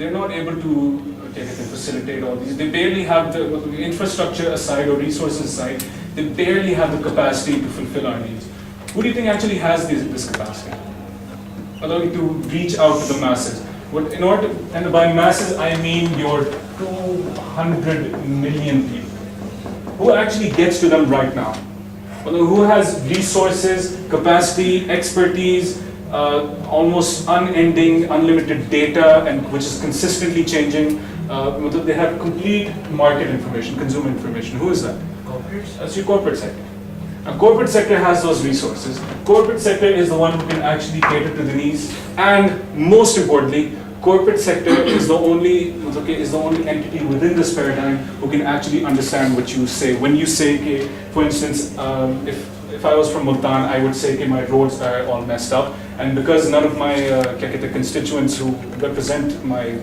they're not able to facilitate all these. They barely have the infrastructure aside or resources aside, they barely have the capacity to fulfill our needs. Who do you think actually has this capacity? Allowing to reach out to the masses. But in order to, and by masses I mean your 200 million people. Who actually gets to them right now? Who has resources, capacity, expertise, almost unending, unlimited data, and which is consistently changing. They have complete market information, consumer information. Who is that? Corporates. That's your corporate sector. Now, corporate sector has those resources. Corporate sector is the one who can actually cater to the needs, and most importantly, corporate sector is the only entity within this paradigm who can actually understand what you say. When you say, okay, for instance, if I was from Multan, I would say, okay, my roads are all messed up, and because none of my constituents who represent my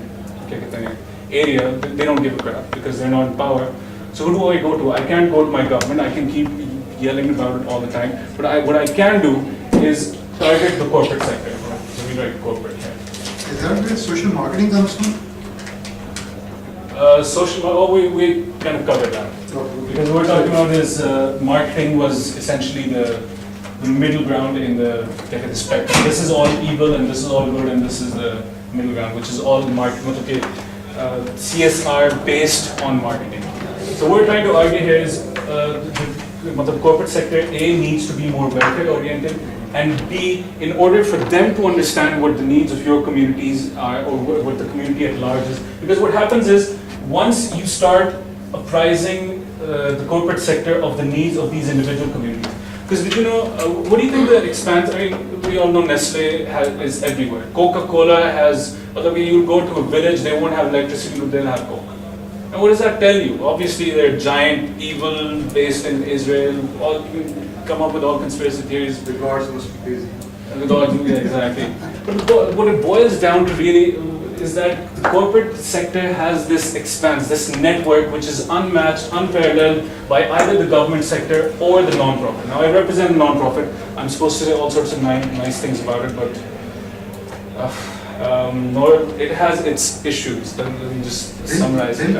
area, they don't give a crap because they're not in power. So who do I go to? I can't go to my government. I can keep yelling about it all the time. But what I can do is target the corporate sector. So we write corporate. Is that where social marketing comes from? We kind of covered that. Because what we're talking about is marketing was essentially the middle ground in the spectrum. This is all evil and this is all good and this is the middle ground, which is all marketing. CSR based on marketing. So what we're trying to argue here is the corporate sector A needs to be more welfare oriented, and B, in order for them to understand what the needs of your communities are or what the community at large is. Because what happens is, once you start apprising the corporate sector of the needs of these individual communities. Because what do you think the expanse, I mean, we all know Nestle is everywhere. Coca-Cola has, you go to a village, they won't have electricity, but they'll have Coke. And what does that tell you? Obviously, they're giant, evil, based in Israel. You can come up with all conspiracy theories. The gods must be crazy. Exactly. But what it boils down to really is that the corporate sector has this expanse, this network, which is unmatched, unparalleled by either the government sector or the non-profit. Now, I represent a non-profit. I'm supposed to say all sorts of nice things about it, but it has its issues. Let me just summarize it.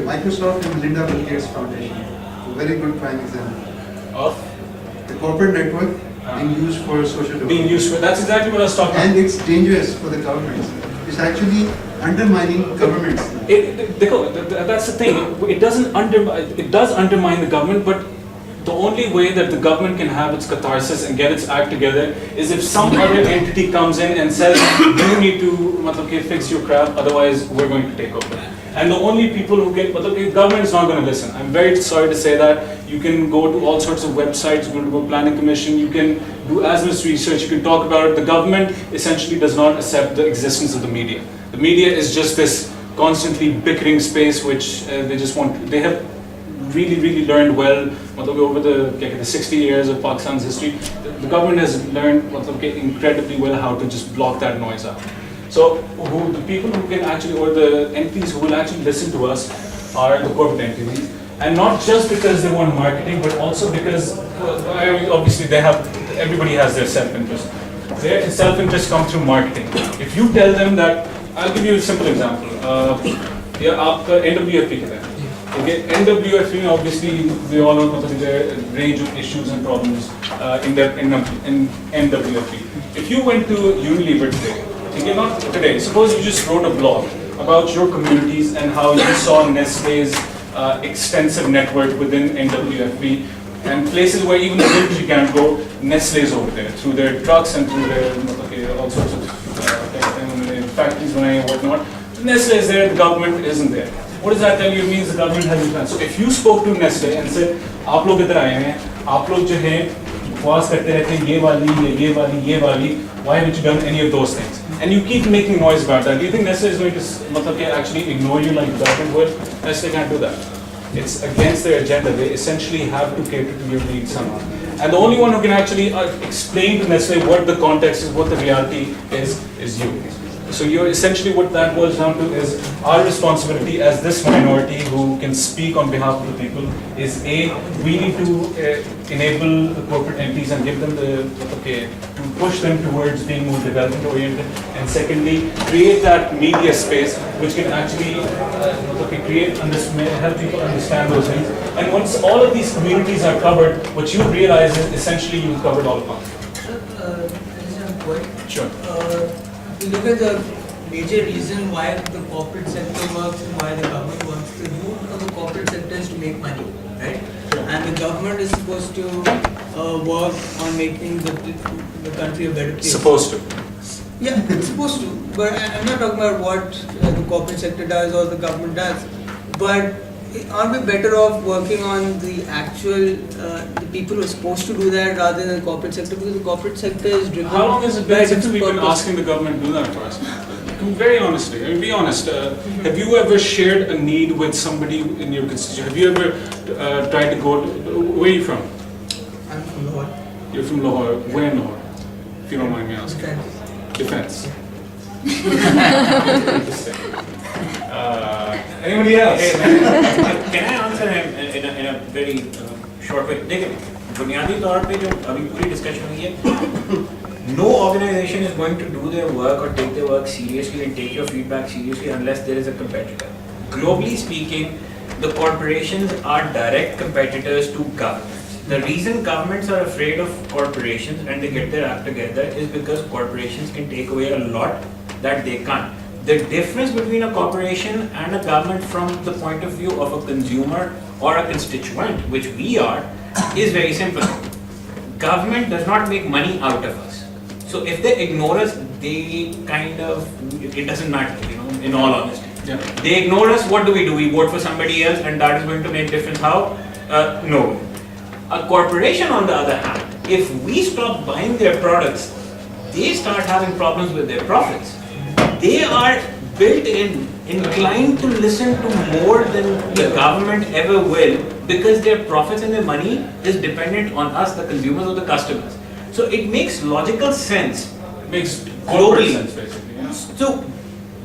Microsoft and Melinda Bill Gates Foundation, a very good prime example of the corporate network being used for social development. That's exactly what I was talking about. And it's dangerous for the governments. It's actually undermining governments. That's the thing. It does undermine the government, but the only way that the government can have its catharsis and get its act together is if some other entity comes in and says, you need to fix your crap, otherwise we're going to take over. And the only people who can, the government is not going to listen. I'm very sorry to say that. You can go to all sorts of websites, go to the Planning Commission, you can do as much research, you can talk about it. The government essentially does not accept the existence of the media. The media is just this constantly bickering space which they have really learned well over the 60 years of Pakistan's history. The government has learned incredibly well how to just block that noise out. So the people who can actually, or the entities who will actually listen to us are the corporate entities. And not just because they want marketing, but also because obviously everybody has their self-interest. Their self-interest comes through marketing. If you tell them that, I'll give you a simple example. NWFP Okay, NWFP, obviously we all know there are a range of issues and problems in NWFP. If you went to Unilever today, not today, suppose you just wrote a blog about your communities and how you saw Nestle's extensive network within NWFP and places where even the village you can't go, Nestle is over there through their trucks and through their all sorts of factories and whatnot. Nestle is there, the government isn't there. What does that tell you? It means the government has a plan. So if you spoke to Nestle and said, "आप लोग इधर आए हैं, आप लोग जो हैं उपवास करते रहते हैं ये वाली, why haven't you done any of those things?" And you keep making noise about that. Do you think Nestle is going to actually ignore you like the government would? Nestle can't do that. It's against their agenda. They essentially have to cater to your needs somehow. And the only one who can actually explain to Nestle what the context is, what the reality is you. So you're essentially what that boils down to is our responsibility as this minority who can speak on behalf of the people is A, we need to enable the corporate entities and give them to push them towards being more development oriented, and secondly, create that media space which can actually help people understand those things. And once all of these communities are covered, what you realize is essentially you've covered all of them. Sure. If you look at the major reason why the corporate sector works and why the government wants to do, because the corporate sector is to make money, right? And the government is supposed to work on making the country a better place. Supposed to. Yeah, it's supposed to. But I'm not talking about what the corporate sector does or the government does. But aren't we better off working on the actual the people who are supposed to do that rather than the corporate sector? Because the corporate sector is driven. How long has it by been since different we've been purpose. asking the government to do that for us? Very honestly, I mean, be honest. Have you ever shared a need with somebody in your constituency? Have you ever tried to go to, where are you from? I'm from Lahore. You're from Lahore. Where in Lahore? If you don't mind me asking. Defense. Defense. Interesting. Anybody else? Can I answer him in a very short way? देखिए, बुनियादी तौर पे जो अभी पूरी discussion हुई है, no organization is going to do their work or take their work seriously and take your feedback seriously unless there is a competitor. Globally speaking, the corporations are direct competitors to governments. The reason governments are afraid of corporations and they get their act together is because corporations can take away a lot that they can't. The difference between a corporation and a government from the point of view of a consumer or a constituent, which we are, is very simple. Government does not make money out of us. So if they ignore us, they kind of, it doesn't matter, in all honesty. Yeah. They ignore us, what do? We vote for somebody else and that is going to make difference. How? No. A corporation on the other hand, if we stop buying their products, they start having problems with their profits. They are built in, inclined to listen to more than the government ever will because their profits and their money is dependent on us, the consumers or the customers. So it makes logical sense. Makes corporate Globally. sense, basically. Yeah. So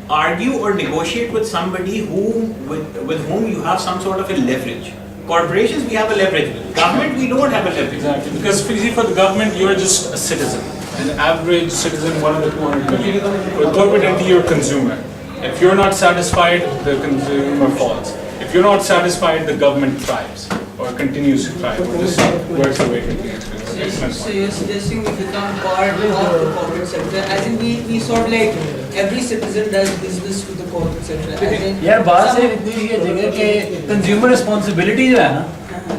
argue or negotiate with somebody with whom you have some sort of a leverage. Corporations, we have a leverage with. Government, we don't have a leverage. Exactly. Because for the government, you're just a citizen. An average citizen, one of the 200 million. For a corporate entity, you're a consumer. If you're not satisfied, the consumer falls. If you're not satisfied, the government thrives or continues to thrive or just works away from the experience. So you're suggesting we become part of the corporate sector, as in we sort of like every citizen does business with the corporate sector. As in यार बात some- सिर्फ इतनी है जगह कि consumer responsibility जो है ना,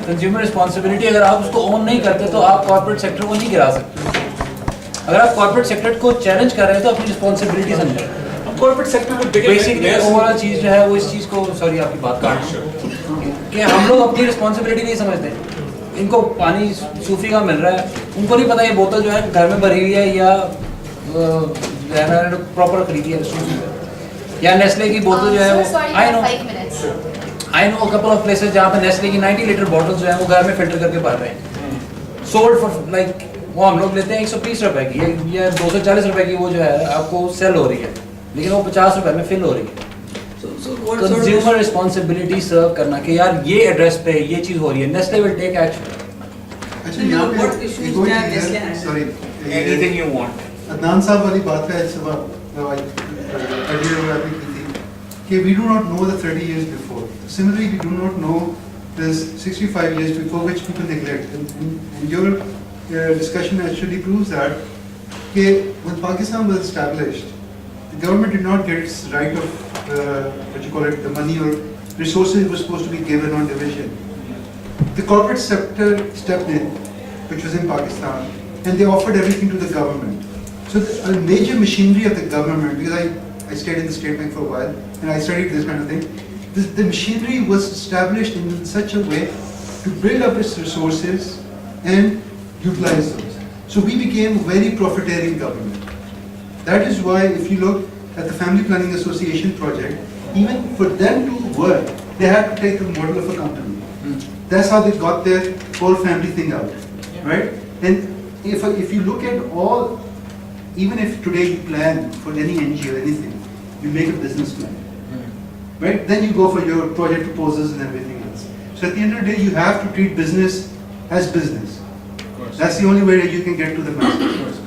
कंज्यूमर रिस्पॉन्सिबिलिटी अगर आप उसको ओन नहीं करते तो आप कॉर्पोरेट सेक्टर को नहीं गिरा सकते. अगर आप कॉर्पोरेट सेक्टर को चैलेंज कर रहे हैं तो अपनी रिस्पॉन्सिबिलिटी समझें. Corporate sector would begin basically overall चीज जो है वो इस चीज को, सॉरी आपकी बात काट कि हम लोग अपनी रिस्पॉन्सिबिलिटी नहीं समझते. इनको पानी सूफी का मिल रहा है, उनको नहीं पता ये बोतल जो है घर में भरी हुई है या प्रॉपर खरीदी है सूफी से, या नेस्ले की बोतल जो है वो. I know couple of places जहाँ पे नेस्ले की 90 लीटर बॉटल जो है वो घर में फिल्टर करके भर रहे हैं. सोल्ड फॉर लाइक वो हम लोग लेते हैं 130 रुपए की या 240 रुपए की, वो जो है आपको सेल हो रही है, लेकिन वो 50 रुपए में फिल हो रही है. So what sort of consumer responsibility serve करना कि यार ये एड्रेस पे ये चीज हो रही है, Nestle will take action. Actually, यहाँ पे What issues एक और can चीज़ Nestle है, handle? sorry, Anything you want. Adnan साहब वाली बात का सुबह earlier की थी कि we do not know the 30 years before. Similarly, we do not know this 65 years before, which people neglect. And your discussion actually proves that when Pakistan was established, the government did not get its right of the money or resources were supposed to be given on division. The corporate sector stepped in, which was in Pakistan, and they offered everything to the government. So a major machinery of the government, because I stayed in the State Bank for a while and I studied this kind of thing, the machinery was established in such a way to build up its resources and utilize those. So we became a very profiteering government. That is why if you look at the Family Planning Association project, even for them to work, they had to take the model of a company. That's how they got their whole family thing out, right? And if you look at all even if today you plan for any NGO or anything, you make a business plan, right? Then you go for your project proposals and everything else. So at the end of the day, you have to treat business as business. Of course. That's the only way that you can get to the masses. Of course.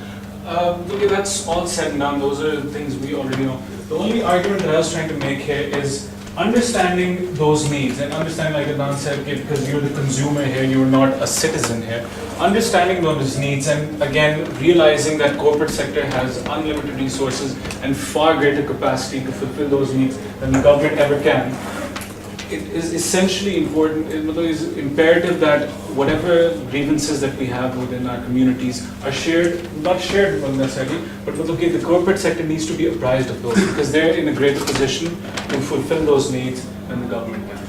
Okay, that's all said and done. Those are the things we already know. The only argument that I was trying to make here is understanding those needs and understanding, like Adnan said, okay, because you're the consumer here, you're not a citizen here. Understanding those needs and again realizing that corporate sector has unlimited resources and far greater capacity to fulfill those needs than the government ever can. It is essentially important, it is imperative that whatever grievances that we have within our communities are shared, not shared necessarily, but okay, the corporate sector needs to be apprised of those because they're in a greater position to fulfill those needs than the government can.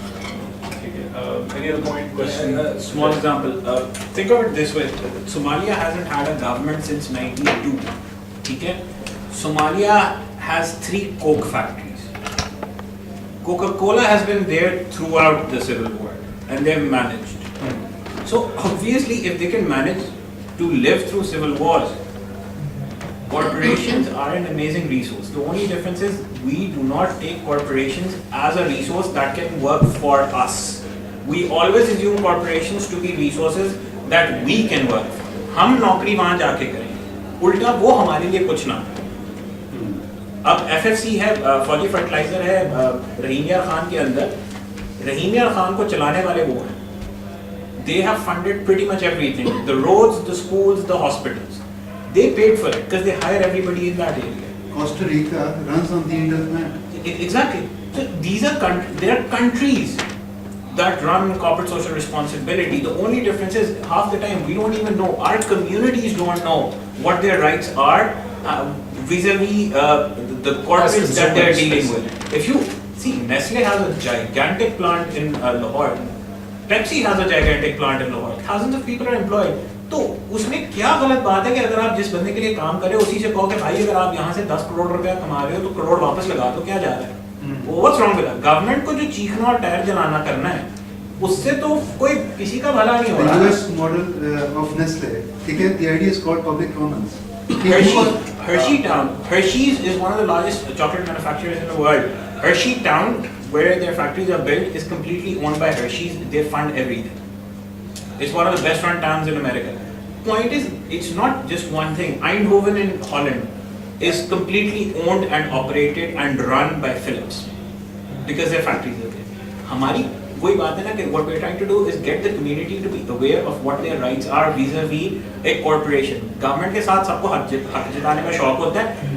Okay, any other point, question? Small example. Think of it this way. Somalia hasn't had a government since 92. Okay? Somalia has 3 coke factories. Coca-Cola has been there throughout the civil war and they've managed. So obviously if they can manage to live through civil wars, corporations are an amazing resource. The only difference is we do not take corporations as a resource that can work for us. We always assume corporations to be resources that we can work for. हम नौकरी वहाँ जाके करेंगे, उल्टा वो हमारे लिए कुछ ना। अब FFC है, फौजी फर्टिलाइजर है, रहीम यार खान के अंदर, रहीम यार खान को चलाने वाले वो हैं। They have funded pretty much everything, the roads, the schools, the hospitals. They paid for it because they hire everybody in that area. Costa Rica runs on the end of the map. Exactly. So these are there are countries that run corporate social responsibility. The only difference is half the time we don't even know. Our communities don't know what their rights are vis-a-vis the corporates that they are dealing with. If you see, Nestle has a gigantic plant in Lahore. Pepsi has a gigantic plant in Lahore. Thousands of people are employed. तो उसमें क्या गलत बात है कि अगर आप जिस बंदे के लिए काम कर रहे हो उसी से कहो कि भाई अगर आप यहाँ से 10 करोड़ रुपया कमा रहे हो तो करोड़ वापस लगा दो, क्या जा रहा है? What's wrong with that? Government को जो चीखना और टायर जलाना करना है उससे तो कोई किसी का भला नहीं हो रहा। The US model of Nestle, again, the idea is called public commons. Hershey's is one of the largest chocolate manufacturers in the world. Hershey Town, where their factories are built, is completely owned by Hershey's. They fund everything. It's one of the best run towns in America. Point is, it's not just one thing. Eindhoven in Holland is completely owned and operated and run by Philips because their factories are there. हमारी वही बात है ना कि what we're trying to do is get the community to be aware of what their rights are vis-a-vis a corporation. Government के साथ सबको हक जताने का शौक होता है.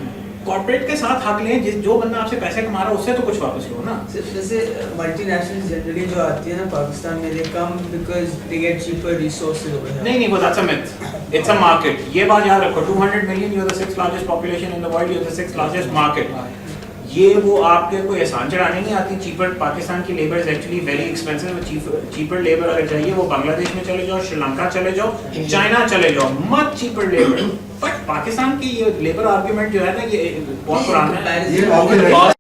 Corporate के साथ हक लें, जो बंदा आपसे पैसे कमा रहा है उससे तो कुछ वापस लो ना. जैसे मल्टीनेशनल जनरली जो आती है ना पाकिस्तान में, they come because they get cheaper resources over here. नहीं, वो that's a myth. It's a market. ये बात याद रखो. 200 million, you're the 6th largest population in the world. You're the 6th largest market. ये वो आपके कोई एहसान चढ़ाने नहीं आती. चीपर पाकिस्तान की labour is actually very expensive. Cheaper labour अगर चाहिए वो बांग्लादेश में चले जाओ, श्रीलंका चले जाओ, चाइना चले जाओ, मत चीपर लेबर. बट पाकिस्तान की ये लेबर आर्ग्यूमेंट जो है ना ये बहुत पुराना है.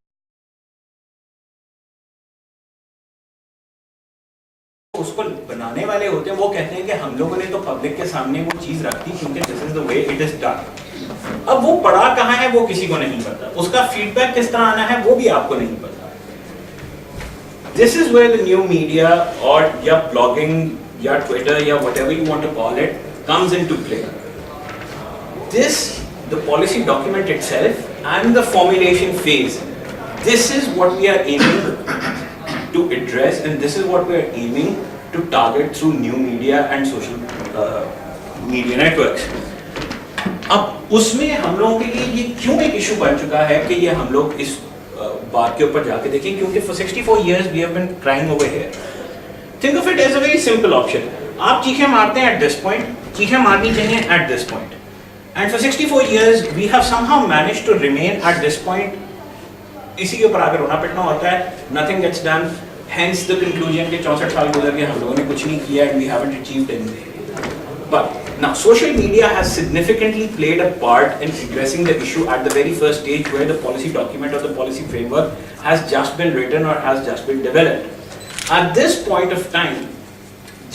उसको बनाने वाले होते हैं वो कहते हैं कि हम लोगों ने तो पब्लिक के सामने वो चीज रख दी क्योंकि this is the way it is done. अब वो पड़ा कहाँ है वो किसी को नहीं पता. उसका फीडबैक किस तरह आना है वो भी आपको नहीं पता. This is where the new media और या ब्लॉगिंग या ट्विटर या whatever you want to call it comes into play. This the policy document itself and the formulation phase, this is what we are aiming to address, and this is what we are aiming to target through new media and social media networks. अब उसमें हम लोगों के लिए ये क्यों एक issue बन चुका है कि ये हम लोग इस बात के ऊपर जाके देखें, क्योंकि for 64 years we have been crying over here. Think of it as a very simple option. आप चीखें मारते हैं at this point, चीखें मारनी चाहिए at this point, and for 64 years we have somehow managed to remain at this point. इसी के ऊपर आगे रोना पिटना होता है. Nothing gets done. Hence the conclusion कि 64 साल गुजर गए हम लोगों ने कुछ नहीं किया and we haven't achieved anything. But now social media has significantly played a part in addressing the issue at the very first stage where the policy document or the policy framework has just been written or has just been developed. At this point of time,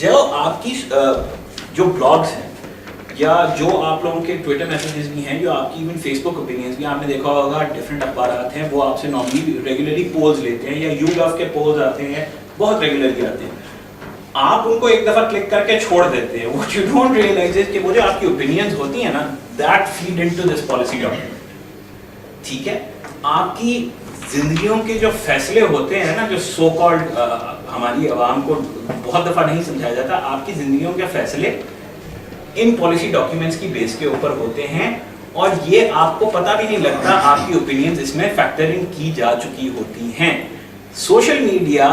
जो आपकी जो blogs हैं या जो आप लोगों के Twitter messages भी हैं, जो आपकी इवन फेसबुक ओपिनियंस भी, आपने देखा होगा डिफरेंट अखबार हैं वो आपसे नॉर्मली रेगुलरली पोल्स लेते हैं, या YouGov के पोल्स आते हैं, बहुत रेगुलरली आते हैं, आप उनको एक दफा क्लिक करके छोड़ देते हैं। व्हाट यू डोंट रियलाइज इज कि वो जो आपकी ओपिनियंस होती है ना, that feed into this policy document. ठीक है, आपकी जिंदगियों के जो फैसले होते हैं ना, जो सो कॉल्ड हमारी आवाम को बहुत दफा नहीं समझाया जाता, आपकी जिंदगियों के फैसले इन पॉलिसी डॉक्यूमेंट्स की बेस के ऊपर होते हैं, और ये आपको पता भी नहीं लगता, आपकी ओपिनियंस इसमें फैक्टर इन की जा चुकी होती हैं। Social media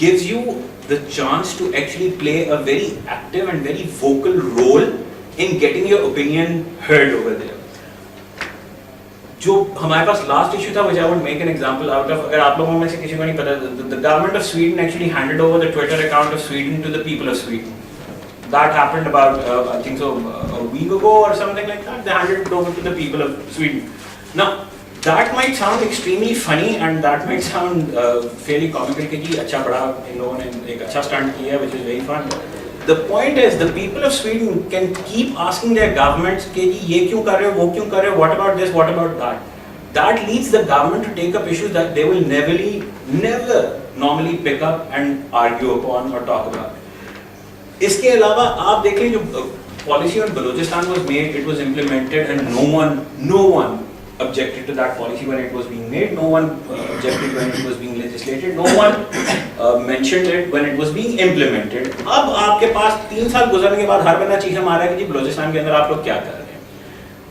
gives you the chance to actually play a very active and very vocal role in getting your opinion heard over there. जो हमारे पास लास्ट इशू था, which I would make an example out of, अगर आप लोगों में से किसी को नहीं पता, the government of Sweden actually handed over the Twitter account of Sweden to the people of Sweden. That happened about I think so a week ago or something like that. They handed it over to the people of Sweden. Now that might sound extremely funny and that might sound fairly comical कि जी अच्छा बड़ा इन लोगों ने एक अच्छा stunt किया, which is very fun. The point is the people of Sweden can keep asking their governments कि जी ये क्यों कर रहे हो, वो क्यों कर रहे हो, what about this, what about that. That leads the government to take up issues that they will never normally pick up and argue upon or talk about. इसके अलावा आप देखें जो policy on Balochistan was made, it was implemented and no one objected to that policy when it was being made, no one objected when it was being legislated, no one mentioned it when it was being implemented. अब आपके पास 3 साल गुजरने के बाद हर बंदा चीखें मार रहा है कि जी बलोचिस्तान के अंदर आप लोग क्या कर रहे हैं।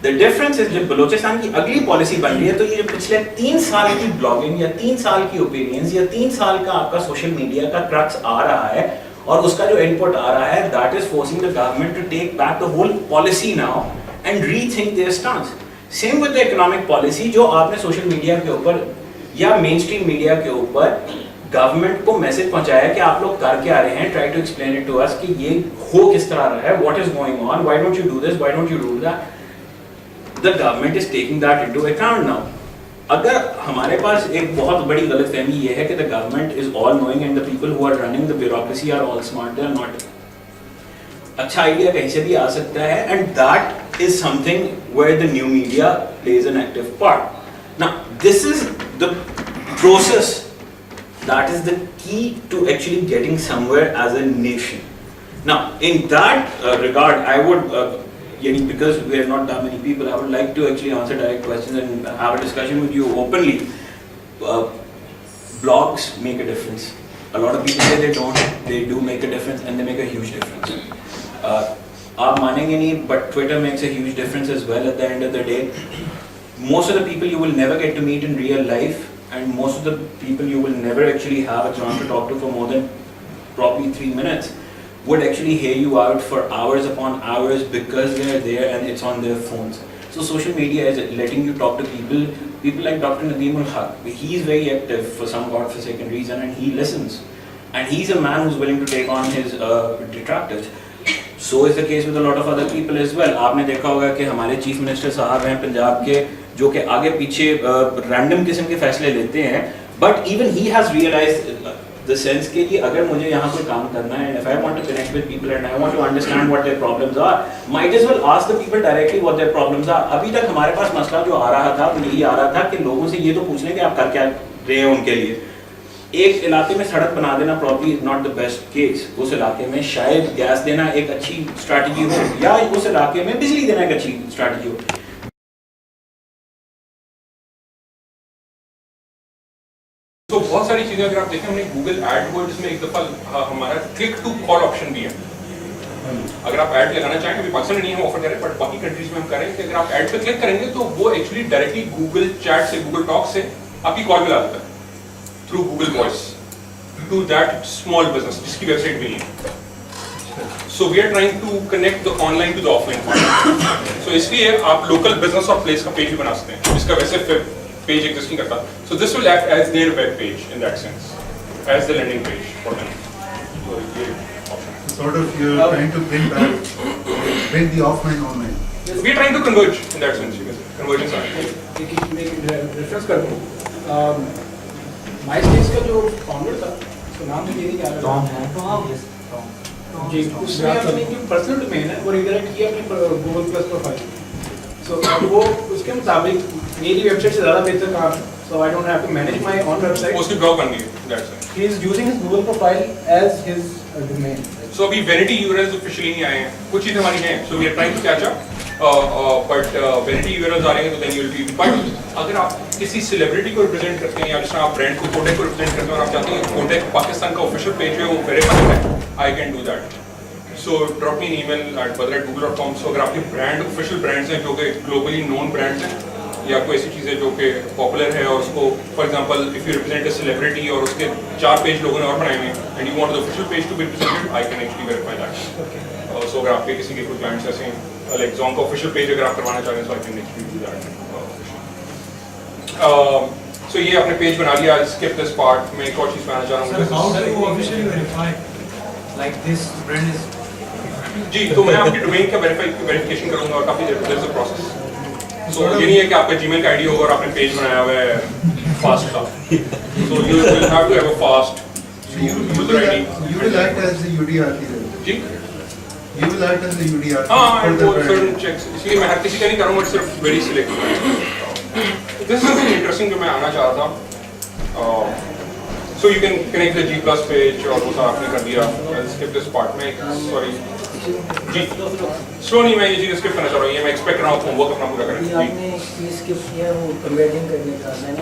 The difference is जब बलोचिस्तान की अगली पॉलिसी बन रही है, तो ये जो पिछले 3 साल की ब्लॉगिंग या 3 साल की ओपिनियंस या 3 साल का आपका सोशल मीडिया का क्रक्स आ रहा है, और उसका जो इनपुट आ रहा है, that is forcing the government to take back the whole policy now and rethink their stance. Same with the economic policy, जो आपने सोशल मीडिया के ऊपर या मेन स्ट्रीम मीडिया के ऊपर गवर्नमेंट को मैसेज पहुंचाया कि आप लोग कर क्या रहे हैं, try to explain it to us कि ये हो किस तरह रहा है, what is going on, why don't you do this, why don't you do that. The government is taking that into account now. अगर हमारे पास एक बहुत बड़ी गलतफहमी ये है कि the government is all knowing and the people who are running the bureaucracy are all smart, they are not. अच्छा आइडिया कहीं से भी आ सकता है, and that is something where the new media plays an active part. Now this is the process that is the key to actually getting somewhere as a nation. Now in that regard, I would because we are not that many people, I would like to actually answer direct questions and have a discussion with you openly. Blogs make a difference. A lot of people say they don't, they do make a difference, and they make a huge difference. आप मानेंगे नहीं, but Twitter makes a huge difference as well at the end of the day. Most of the people you will never get to meet in real life, and most of the people you will never actually have a chance to talk to for more than probably 3 minutes would actually hear you out for hours upon hours because they are there and it's on their phones. So social media is letting you talk to people like Dr. Nadeem Ul-Haq. He is very active for some godforsaken reason, and he listens. And he's a man who's willing to take on his detractors. So is the case with a lot of other people as well. आपने देखा होगा कि हमारे chief minister साहब हैं पंजाब के, जो कि आगे पीछे रैंडम किस्म के फैसले लेते हैं, but even he has realized the sense कि जी अगर मुझे यहाँ कोई काम करना है, if I want to connect with people and I want to understand what their problems are, might as well ask the people directly what their problems are. अभी तक हमारे पास मसला जो आ रहा था वो यही आ रहा था कि लोगों से ये तो पूछ लें कि आप कर क्या रहे हैं उनके लिए। एक इलाके में सड़क बना देना probably is not the best case. उस इलाके में शायद गैस देना एक अच्छी स्ट्रैटेजी हो, या उस इलाके में बिजली देना एक अच्छी स्ट्रैटेजी हो। तो बहुत सारी चीजें अगर आप देखें, हमने गूगल एडवर्ड्स में एक दफा हमारा क्लिक टू कॉल ऑप्शन भी है। अगर आप ऐड लगाना चाहें, अभी पाकिस्तान में नहीं हम ऑफर कर रहे हैं, बट बाकी कंट्रीज में हम कर रहे हैं कि अगर आप ऐड पे क्लिक करेंगे तो वो एक्चुअली डायरेक्टली गूगल चैट से, गूगल टॉक से आपकी कॉल मिला देता है through Google voice to that small business जिसकी वेबसाइट भी नहीं है। So we are trying to connect the online to the offline. So इसलिए आप लोकल बिजनेस और प्लेस का पेज भी बना सकते हैं, जिसका वैसे पेज एग्जिस्ट नहीं करता। So this will act as their web page in that sense, as the landing page for them. So ये option. Sort of you're trying to bring the offline online. We are trying to converge in that sense. You can say convergence are. एक reference कर दूँ, MySpace का जो founder था, उसका नाम मुझे नहीं याद आ रहा। जी उसमें अपनी जो पर्सनल डोमेन है वो रिडायरेक्ट किया अपने गूगल प्लस प्रोफाइल। सो वो उसके मुताबिक मेरी वेबसाइट से ज़्यादा बेहतर काम है। So I don't have to manage my own website. उसकी ब्लॉक बन गई, that's it. He is using his Google profile as his domain. So अभी वेनिटी यूआरएल्स ऑफिशियली नहीं आए हैं, कुछ चीज़ें हमारी हैं, so we are trying to catch up, but vanity URLs आ रहे हैं तो then you will be. But अगर आप किसी सेलिब्रिटी को रिप्रेजेंट करते हैं या जिस तरह आप ब्रांड को कोटेक को रिप्रेजेंट करते हैं और आप चाहते हैं कि कोटेक पाकिस्तान का ऑफिशियल पेज है वो वेरीफाइड है, I can do that. So drop me an email at badr@google.com। So अगर आपके ब्रांड ऑफिशियल ब्रांड्स हैं जो कि ग्लोबली नोन ब्रांड्स हैं या कोई ऐसी चीज़ है जो कि पॉपुलर है और उसको for example if you represent a celebrity और उसके 4 पेज लोगों ने और बनाए हुए हैं and you want the official page to be represented, I can actually verify that. So अगर आपके किसी के कोई क्लाइंट्स ऐसे हैं लाइक जॉन का ऑफिशियल पेज अगर आप करवाना चाह रहे हैं, so I can actually do that. So ये आपने पेज बना लिया, स्किप दिस पार्ट। मैं एक और चीज़ बताना चाह रहा Sir, how do you हूँ officially verify like this brand is? जी, तो मैं आपके डोमेन का वेरिफिकेशन करूंगा और काफ़ी देर से प्रोसेस। सो ये नहीं है कि आपका जीमेल का आईडी होगा और आपने पेज बनाया हुआ है फास्ट का। So you will have to have a fast user ID. You will act as the UDRT then. जी You will act as the UDRT. हाँ, for एंड the वो brand. सर्टेन चेक्स, इसलिए मैं हर किसी का नहीं करूँगा, सिर्फ very select. This is something interesting जो मैं आना चाह रहा था। So you can connect the G+ page और वो सब आपने कर दिया। स्किप दिस पार्ट में, सॉरी जी स्लो नहीं, मैं ये चीज़ स्किप करना चाह रहा हूँ, ये मैं एक्सपेक्ट कर रहा हूँ होमवर्क अपना पूरा करें। आपने चीज़ स्किप किया वो कन्वर्टिंग करने का। मैंने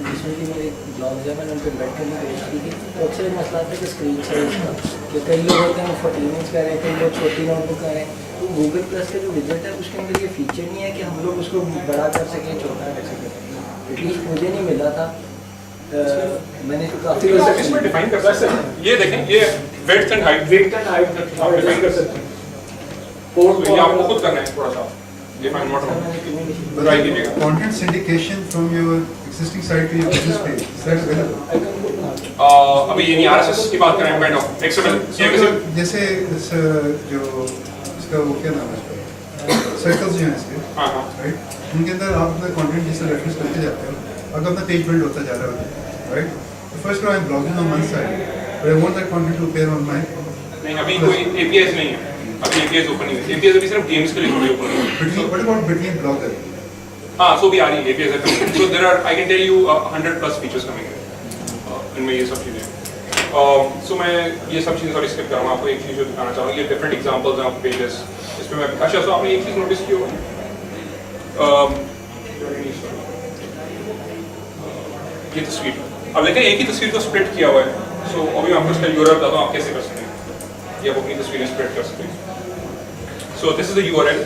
रिसेंटली मेरे ब्लॉग है, मैंने उनको कन्वर्ट करने की कोशिश की थी, तो अक्सर एक मसला आता है कि स्क्रीन साइज का, कि कई लोग होते हैं 14 इंच कर रहे हैं, कई लोग छोटी नोटबुक कर रहे हैं। तो गूगल प्लस का जो विजेट है उसके अंदर ये फीचर नहीं है कि हम लोग उसको बड़ा कर सकें, छोटा कर सकें। एटलीस्ट मुझे नहीं मिला था। मैंने तो काफ़ी इसमें डिफाइन कर सकते हैं, ये देखें, ये width and height, width and height आप डिफाइन कर सकते हैं। कोड ये आपको खुद करना है थोड़ा सा, if I am not wrong, But try कीजिएगा। content syndication from your existing site to your business page, is that available? अभी ये नहीं RSS की बात करें, काइंड ऑफ XML ये कैसे? जैसे इस, जो इसका वो क्या नाम है इसका, सर्कल्स जो हैं इसके, हाँ हाँ राइट, उनके अंदर आप अपना कंटेंट जैसे रेफरेंस करते जाते हो, अगर अपना पेज बिल्ड होता जा रहा है, right. First I am blogging on one side, but I want that content to appear on my. नहीं, अभी कोई APIs नहीं है, अभी APIs ओपन नहीं है, APIs अभी सिर्फ गेम्स के लिए थोड़ी ओपन है। Between, what about between blogger? हाँ, सो भी आ रही है APIs है coming. So there are, I can tell you 100+ features coming in, इनमें ये सब चीज़ें। सो मैं ये सब चीज़ें थोड़ी स्किप करूँगा, आपको एक चीज़ जो दिखाना चाहूँगा, ये डिफरेंट एग्जांपल्स हैं आपके पेजेस, इसमें मैं अच्छा, सो आपने एक चीज़ नोटिस की होगी, ये तस्वीर, अब देखें एक ही तस्वीर को स्प्लिट किया हुआ है। सो अभी मैं आपको इसका URL बताता हूँ, आप कैसे कर सकते हैं, ये आप अपनी तस्वीरें स्प्लिट कर सकते हैं। So this is the URL,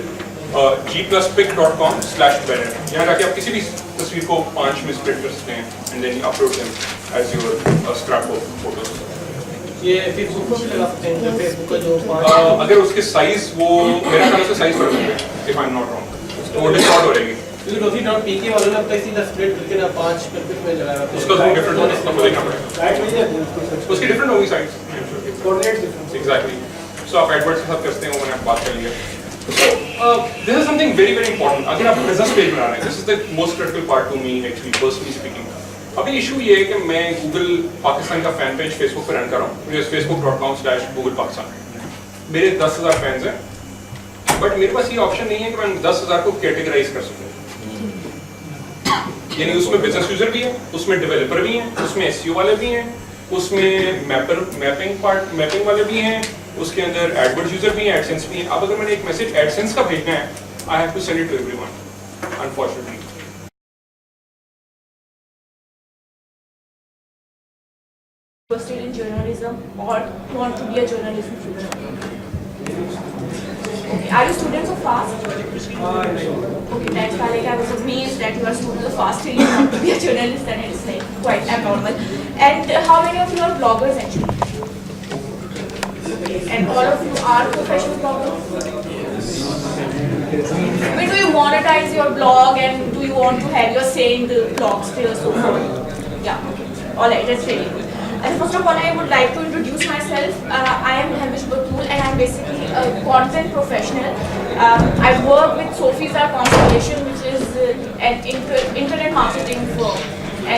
gpluspic.com/banner। यहाँ जाके आप किसी भी तस्वीर को 5 में स्प्लिट कर सकते हैं and then upload them as your scrapbook photos. ये फेसबुक पर भी लगा सकते हैं, जो फेसबुक का जो 5 अगर उसके साइज वो मेरा ख्याल से साइज कर सकते हैं, if I am not wrong, तो वो डिस्टॉर्ट हो जाएगी। क्योंकि rosie.pk वालों ने अब तक सीधा स्प्लिट करके ना 5 में लगाया है। उसका तो डिफरेंट होगा, आपको देखना पड़ेगा, राइट मिल जाती है उसको, उसकी डिफरेंट होगी साइज, कोऑर्डिनेट डिफरेंस। एग्जैक्टली। सो आप एडवर्ड्स के साथ करते हैं, वो मैंने बात कर लिया। This is something very very important. अगर आप बिजनेस पेज बना रहे हैं, this is the most critical part to me actually, personally speaking. अभी इशू ये है कि मैं गूगल पाकिस्तान का फैन पेज फेसबुक पर रन कर रहा हूँ, facebook.com/googlepakistan। मेरे 10,000 फैंस हैं, बट मेरे पास ये ऑप्शन नहीं है कि मैं 10,000 को कैटेगराइज कर सकूँ। यानी उसमें बिजनेस यूजर भी है, उसमें डेवलपर भी हैं, उसमें SEO वाले भी हैं, उसमें मैपिंग वाले भी हैं, उसके अंदर एडवर्ड्स यूजर भी हैं, एडसेंस भी हैं। अब अगर मैंने एक मैसेज एडसेंस का भेजना है, I have to send it to everyone, unfortunately. Interested in journalism or want to be a journalism student? Okay, are you students of FAST? Okay, that's why like I was amazed that you are students of FAST and you want to be a journalist, and it's like quite abnormal. And how many of you are bloggers actually? Okay, and all of you are professional bloggers? When do you monetize your blog and do you want to have your say in the blog still so forth? Yeah, okay. Alright, that's really good. And first of all, I would like to introduce myself. I am Hamish Batul and I'm basically a content professional. I work with Sophie's Constellation, which is an internet marketing firm.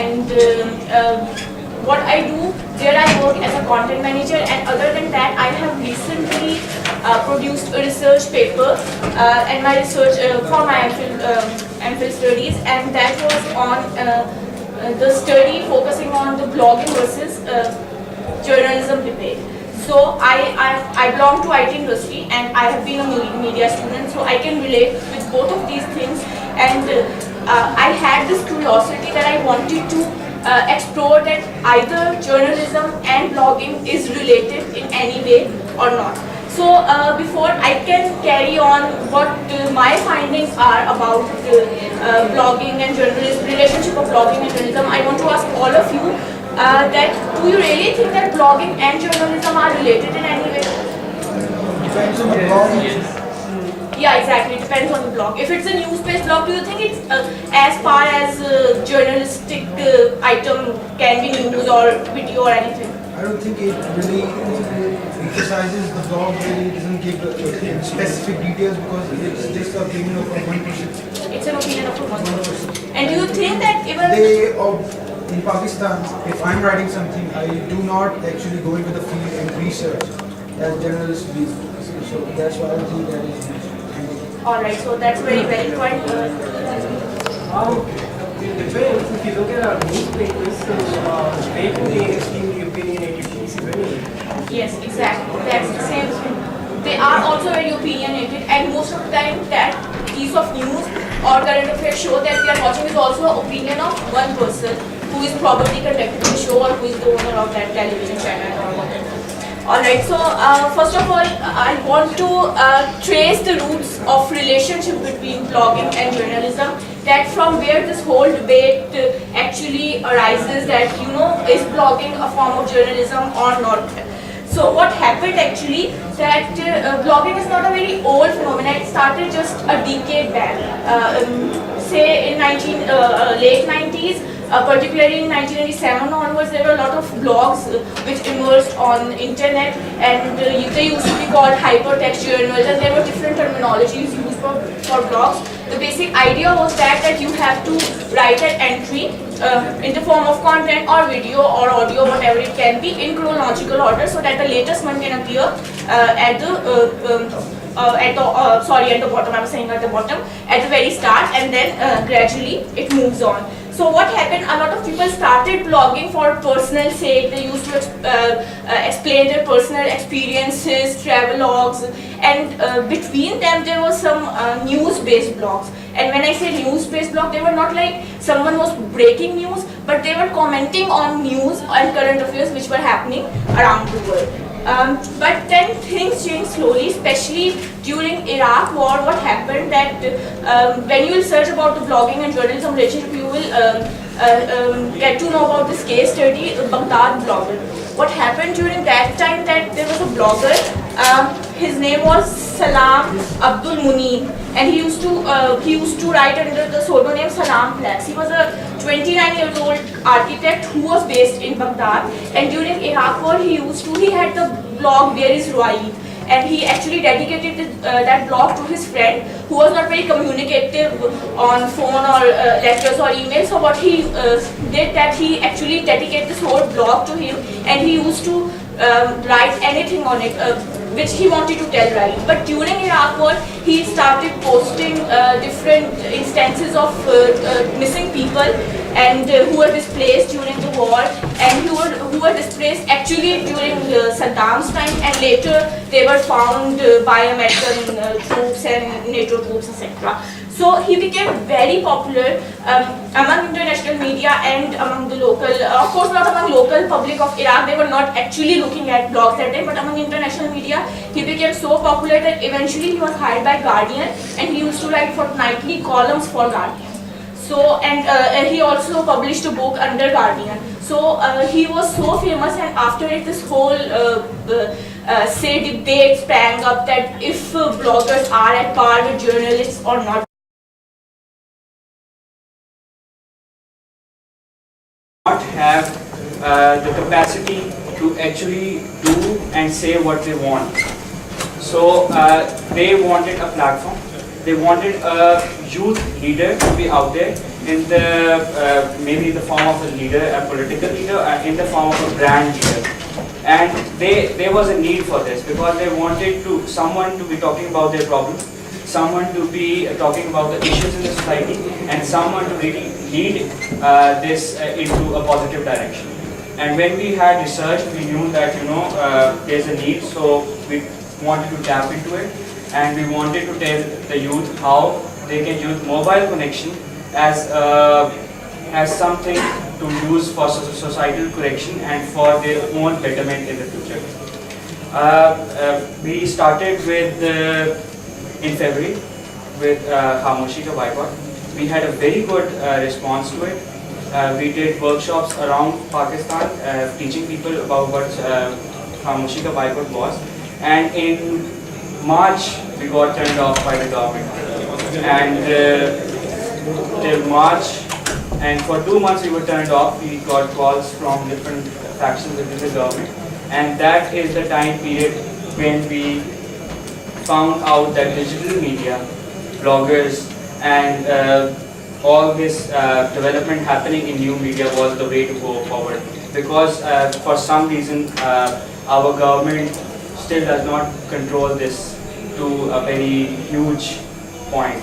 And what I do there, I work as a content manager, and other than that, I have recently produced a research paper and my research for my MPhil studies, and that was on the study focusing on the blogging versus journalism debate. So I belong to IT industry, and I have been a media student, so I can relate with both of these things. And I had this curiosity that I wanted to explore that either journalism and blogging is related in any way or not. So before I can carry on what my findings are about blogging and journalism, relationship of blogging and journalism, I want to ask all of you that do you really think that blogging and journalism are related in any way? Depends on the blog. Yeah, exactly. Depends on the blog. If it's a news-based blog, do you think it's as far as journalistic item can be news or video or anything? I don't think it really emphasizes the blog, really doesn't give specific details because it's just the opinion of one person. It's an opinion of one person. And do you think that even In Pakistan, if I'm writing something, I do not actually go into the field and research as journalists do. So that's why I think that is. Alright, so that's very valid point. It depends. If you look at our newspapers, they contain extremely opinionated pieces anyway. Yes, exactly. That's the same thing. They are also very opinionated, and most of the time that piece of news or current affairs show that we are watching is also an opinion of one person who is probably conducting the show or who is the owner of that television channel or whatever. Alright, so first of all, I want to trace the roots of relationship between blogging and journalism, that from where this whole debate actually arises, that is blogging a form of journalism or not. So what happened actually, that blogging is not a very old phenomenon. It started just a decade back, say in late 90s. Particularly in 1987 onwards, there were a lot of blogs which emerged on internet, and they used to be called hypertext journals, and there were different terminologies used for blogs. The basic idea was that you have to write an entry in the form of content or video or audio, whatever it can be, in chronological order, so that the latest one can appear at the bottom. I was saying at the bottom, at the very start, and then gradually it moves on. So what happened, a lot of people started blogging for personal sake. They used to explain their personal experiences, travelogues, and between them there was some news-based blogs. And when I say news-based blog, they were not like someone was breaking news, but they were commenting on news and current affairs which were happening around the world. But then things changed slowly, especially during Iraq war. What happened that when you will search about the blogging and journalism relationship, you will get to know about this case study, Baghdad blogger. What happened during that time, that there was a blogger, his name was Salam Abdul Muneem, and he used to write under the pseudonym Salam Flax. He was a 29-year-old architect who was based in Baghdad, and during Iraq war he had the blog Where is Ruaid, and he actually dedicated that blog to his friend who was not very communicative on phone or letters or email. So what he did, that he actually dedicated this whole blog to him, and he used to write anything on it which he wanted to tell right. But during Iraq war, he started posting different instances of missing people and who were displaced during the war, and who were displaced actually during Saddam's time, and later they were found by American troops and NATO troops, etc. So he became very popular among international media and among the local, of course not among local public of Iraq. They were not actually looking at blogs that time, but among international media, he became so popular that eventually he was hired by Guardian, and he used to write fortnightly columns for Guardian. So, and he also published a book under Guardian. So he was so famous, and after it, this whole say debate sprang up that if bloggers are at par with journalists or not. Not have the capacity to actually do and say what they want. So they wanted a platform they wanted a youth leader to be out there in the maybe in the form of a leader, a political leader, in the form of a brand leader. And there was a need for this because they wanted someone to be talking about their problems, someone to be talking about the issues in the society, and someone to really lead this into a positive direction. And when we had researched, we knew that there's a need, so we wanted to tap into it, and we wanted to tell the youth how they can use mobile connection as something to use for societal correction and for their own betterment in the future. We started with in February with Khamoshi Ka Boycott. We had a very good response to it. We did workshops around Pakistan teaching people about what Khamoshi Ka Boycott was, and in March we got turned off by the government, and till March, and for 2 months we were turned off. We got calls from different factions within the government, and that is the time period when we found out that digital media, bloggers, and all this development happening in new media was the way to go forward, because for some reason our government still does not control this to a very huge point.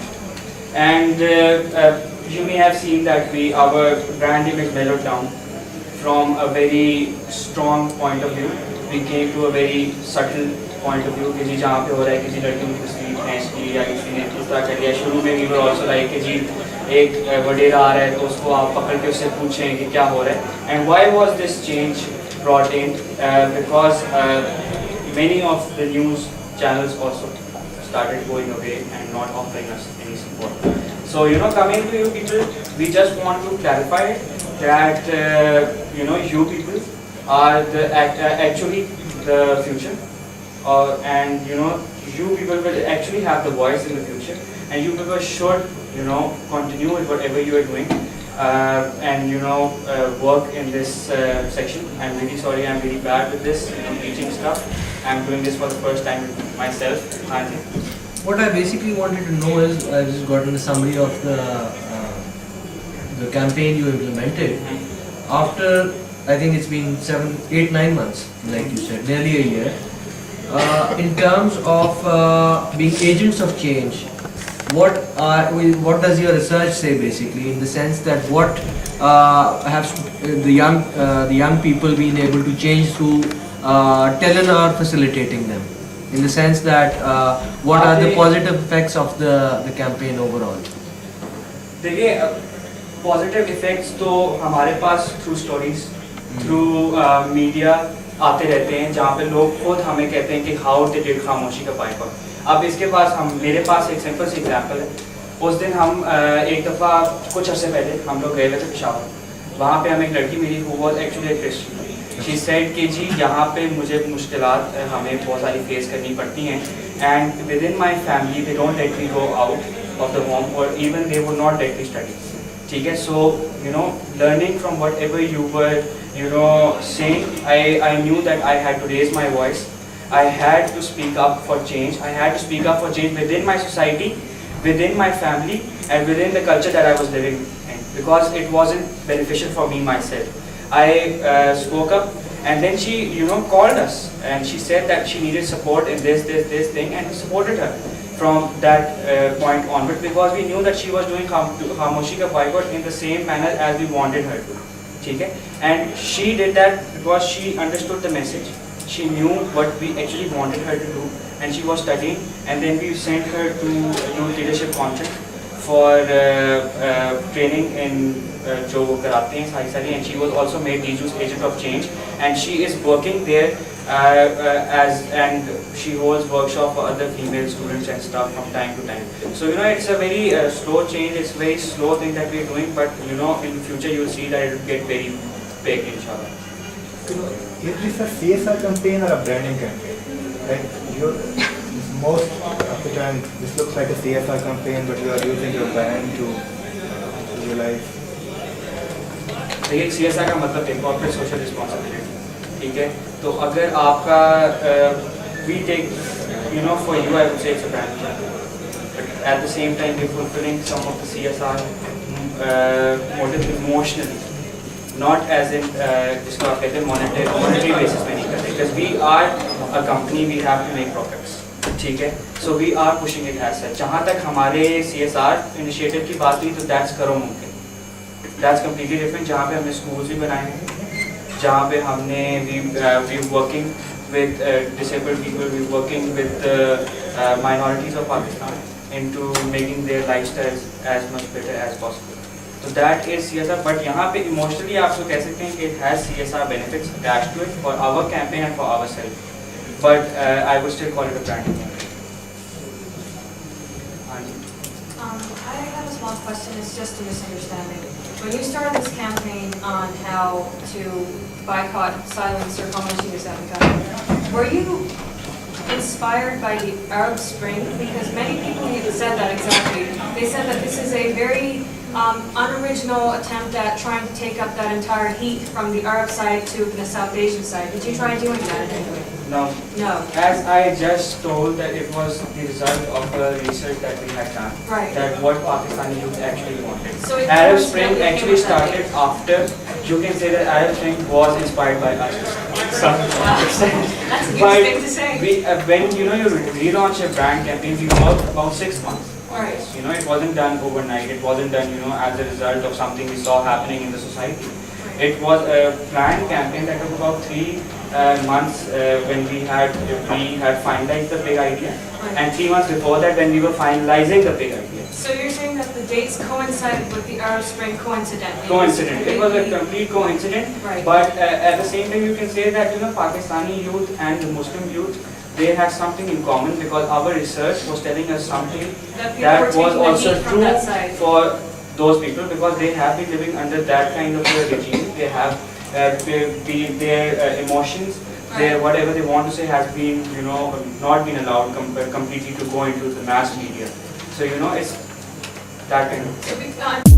And you may have seen that our brand image mellowed down from a very strong point of view. We came to a very subtle point of view कि जी जहाँ पे हो रहा है किसी लड़की को किसी खींच ली या किसी ने इस तरह कर लिया. शुरू में we were also like कि जी एक वडेरा आ रहा है तो उसको आप पकड़ के उससे पूछें कि क्या हो रहा है. And why was this change brought in? Because many of the news channels also started going away and not offering us any support. So coming to you people, we just want to clarify that you people are actually the future, and you people will actually have the voice in the future, and you people should continue with whatever you are doing, and work in this section. I'm really sorry, I'm really bad with this teaching stuff. I'm doing this for the first time myself. What I basically wanted to know is, I just gotten a summary of the campaign you implemented. After, I think it's been 7, 8, 9 months, like you said, nearly a year. In terms of being agents of change, what does your research say basically, in the sense that what have the young people been able to change through telling or facilitating them? In the sense that what are the positive effects of the campaign overall? देखिए positive effects तो हमारे pass through stories through media आते रहते हैं, जहाँ पे लोग खुद हमें कहते हैं कि हाउ दे डिड खामोशी का बाइकआउट. अब इसके पास मेरे पास एक सिंपल सी एग्जांपल है. उस दिन हम एक दफ़ा कुछ अर्से पहले हम लोग गए हुए थे पेशावर. वहाँ पे हमें एक लड़की मिली who was actually Christian. She said कि जी यहाँ पे मुझे मुश्किलात हमें बहुत सारी फेस करनी पड़ती हैं, and within my family they don't let me go out of the home, और even they would not let me study. ठीक है, so learning from whatever you were saying, I knew that I had to raise my voice. I had to speak up for change. I had to speak up for change within my society, within my family, and within the culture that I was living in, because it wasn't beneficial for me myself. I spoke up, and then she called us, and she said that she needed support in this thing, and we supported her from that point onward, because we knew that she was doing Khamoshi Ka Boycott in the same manner as we wanted her to. Okay? And she did that because she understood the message. She knew what we actually wanted her to do, and she was studying. And then we sent her to youth leadership conference for training in जो वो कराते हैं सारी सारी, and she was also made the youth agent of change, and she is working there and she holds workshop for other female students and stuff from time to time. So it's a very slow change. It's a very slow thing that we're doing, but in the future you'll see that it will get very big, inshallah. Is this a CSR campaign or a branding campaign? Like most of the time, this looks like a CSR campaign, but you are using your brand to realize. देखिए CSR का मतलब है corporate social responsibility. ठीक है, तो अगर आपका we take for you I would say it's a brand campaign, but at the same time we're fulfilling some of the CSR motive emotionally, not as in जिसको आप कहते हैं monetary basis में नहीं करते, because we are a company, we have to make profits, ठीक है? So we are pushing it as such. जहाँ तक हमारे CSR initiative की बात हुई तो that's करो मुमकिन, that's completely different. जहाँ पे हमने schools भी बनाए हैं, जहाँ पे हमने we working with disabled people, we working with minorities of Pakistan into making their lifestyles as much better as possible. So that is CSR. But यहाँ पे emotionally आप तो कह सकते हैं कि it has CSR benefits attached to it for our campaign and for ourselves. But I would still call it a branding campaign. I have a small question. It's just a misunderstanding. When you started this campaign on how to boycott, silence, or Khamoshi, were you inspired by the Arab Spring? Because many people even said that exactly. They said that this is a very unoriginal attempt at trying to take up that entire heat from the Arab side to the South Asian side. Did you try doing that in any way? No. No. As I just told that it was the result of a research that we had done. Right. That what Pakistani youth actually wanted. So it Arab was Spring really actually came with that started after. You can say that Arab Spring was inspired by us to some extent. That's a But huge thing to say. we, when you relaunch a brand campaign, we worked about 6 months. Right. It wasn't done overnight. It wasn't done, as a result of something we saw happening in the society. It was a planned campaign that took about 3 months when we had finalized the big idea, and 3 months before that when we were finalizing the big idea. So you're saying that the dates coincided with the Arab Spring coincidentally? Coincident. It was a complete coincidence. Right. But at the same time, you can say that Pakistani youth and the Muslim youth, they have something in common, because our research was telling us something That people that were was taking the also heat from true that side. for those people, because they have been living under that kind of a regime. They have their emotions, their whatever they want to say has been not been allowed completely to go into the mass media. So it's that kind of. So